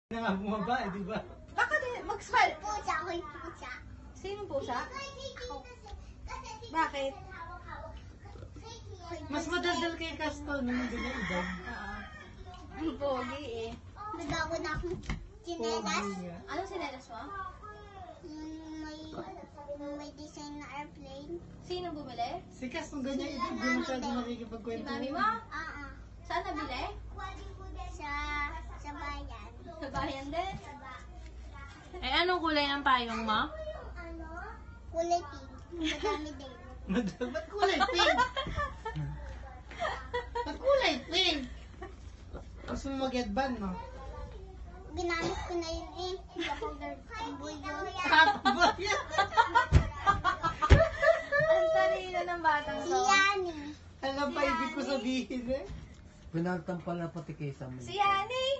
Na nga bumaba, di ba? Bakit mag-smile? Pusa, ako yung pusa. Sino pusa? Ako. Bakit? Mas madaldal kay Caston nung ganyan edad. Ang pogi eh. Nagawa na akong chinelas. Pogi nga. Anong sinelas mo? May design na airplane. Sino bumili? Si Caston ganyan edad, di masyado Si nakikipagkwento. mami mo? Saan nabili? Sa bayan. Sa bayan din. Eh, anong kulay ng payong mo? Kulay pink. Madami din. Ba't kulay pink? Ba't kulay pink? Gusto mo mag-headband, no? Ginamit ko na yun eh. Hindi ako nagtamboy yun. Tapos yan! Ang talino ng batang Si to. Yani. Alam pa, ibig ko sabihin eh. Pinagtampal na pati kay Samuel. Si Yani!